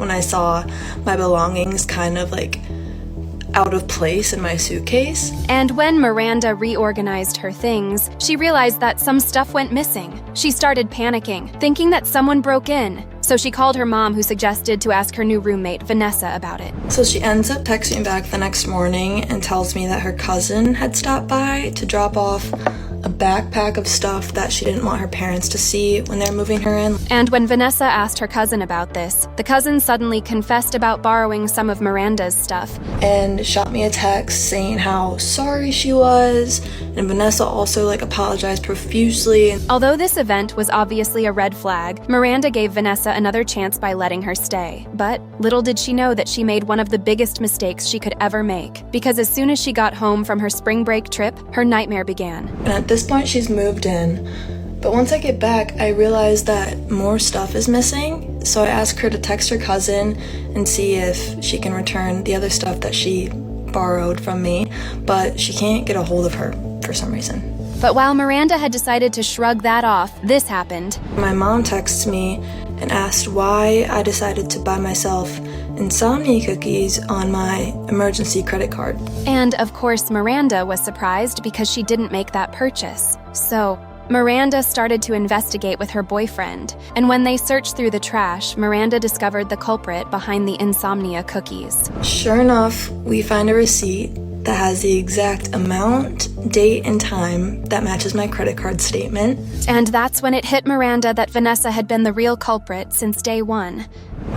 when I saw my belongings kind of like out of place in my suitcase. And when Miranda reorganized her things, she realized that some stuff went missing. She started panicking, thinking that someone broke in. So she called her mom, who suggested to ask her new roommate, Vanessa, about it. So she ends up texting me back the next morning and tells me that her cousin had stopped by to drop off a backpack of stuff that she didn't want her parents to see when they're moving her in. And when Vanessa asked her cousin about this, the cousin suddenly confessed about borrowing some of Miranda's stuff. And shot me a text saying how sorry she was, and Vanessa also apologized profusely. Although this event was obviously a red flag, Miranda gave Vanessa another chance by letting her stay. But little did she know that she made one of the biggest mistakes she could ever make, because as soon as she got home from her spring break trip, her nightmare began. And at this point she's moved in, but once I get back I realize that more stuff is missing, so I ask her to text her cousin and see if she can return the other stuff that she borrowed from me, but she can't get a hold of her for some reason. But while Miranda had decided to shrug that off, this happened. My mom texts me and asked why I decided to buy myself insomnia cookies on my emergency credit card. And of course, Miranda was surprised because she didn't make that purchase. So Miranda started to investigate with her boyfriend, and when they searched through the trash, Miranda discovered the culprit behind the insomnia cookies. Sure enough, we find a receipt that has the exact amount, date, and time that matches my credit card statement. And that's when it hit Miranda that Vanessa had been the real culprit since day one.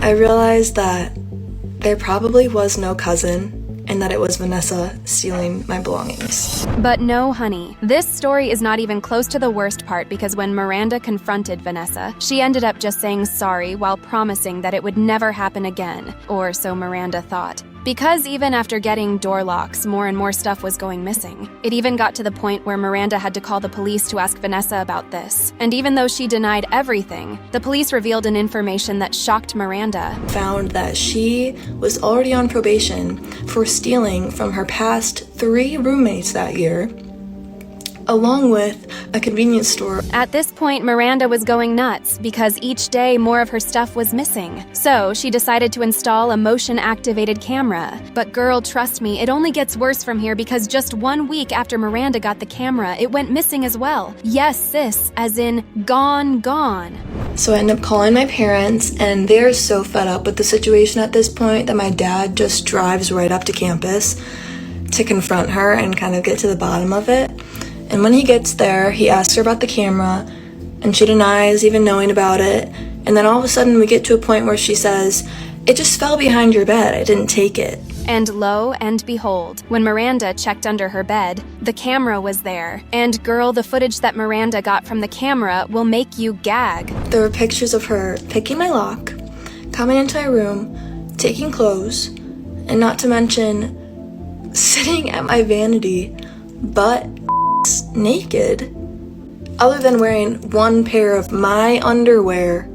I realized that there probably was no cousin, and that it was Vanessa stealing my belongings. But no, honey. This story is not even close to the worst part, because when Miranda confronted Vanessa, she ended up just saying sorry while promising that it would never happen again, or so Miranda thought. Because even after getting door locks, more and more stuff was going missing. It even got to the point where Miranda had to call the police to ask Vanessa about this. And even though she denied everything, the police revealed an information that shocked Miranda. Found that she was already on probation for stealing from her past 3 roommates that year, along with a convenience store. At this point, Miranda was going nuts because each day more of her stuff was missing. So she decided to install a motion-activated camera. But girl, trust me, it only gets worse from here, because just 1 week after Miranda got the camera, it went missing as well. Yes, sis, as in gone. So I end up calling my parents, and they're so fed up with the situation at this point that my dad just drives right up to campus to confront her and kind of get to the bottom of it. And when he gets there, he asks her about the camera, and she denies even knowing about it. And then all of a sudden we get to a point where she says, "It just fell behind your bed, I didn't take it." And lo and behold, when Miranda checked under her bed, the camera was there. And girl, the footage that Miranda got from the camera will make you gag. There were pictures of her picking my lock, coming into my room, taking clothes, and not to mention sitting at my vanity, butt naked, other than wearing one pair of my underwear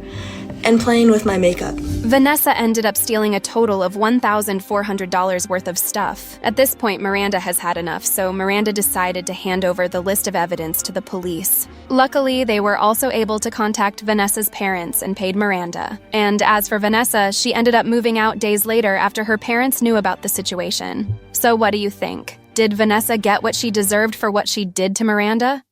and playing with my makeup. Vanessa ended up stealing a total of $1,400 worth of stuff. At this point, Miranda has had enough, so Miranda decided to hand over the list of evidence to the police. Luckily, they were also able to contact Vanessa's parents and paid Miranda. And as for Vanessa, she ended up moving out days later after her parents knew about the situation. So what do you think? Did Vanessa get what she deserved for what she did to Miranda?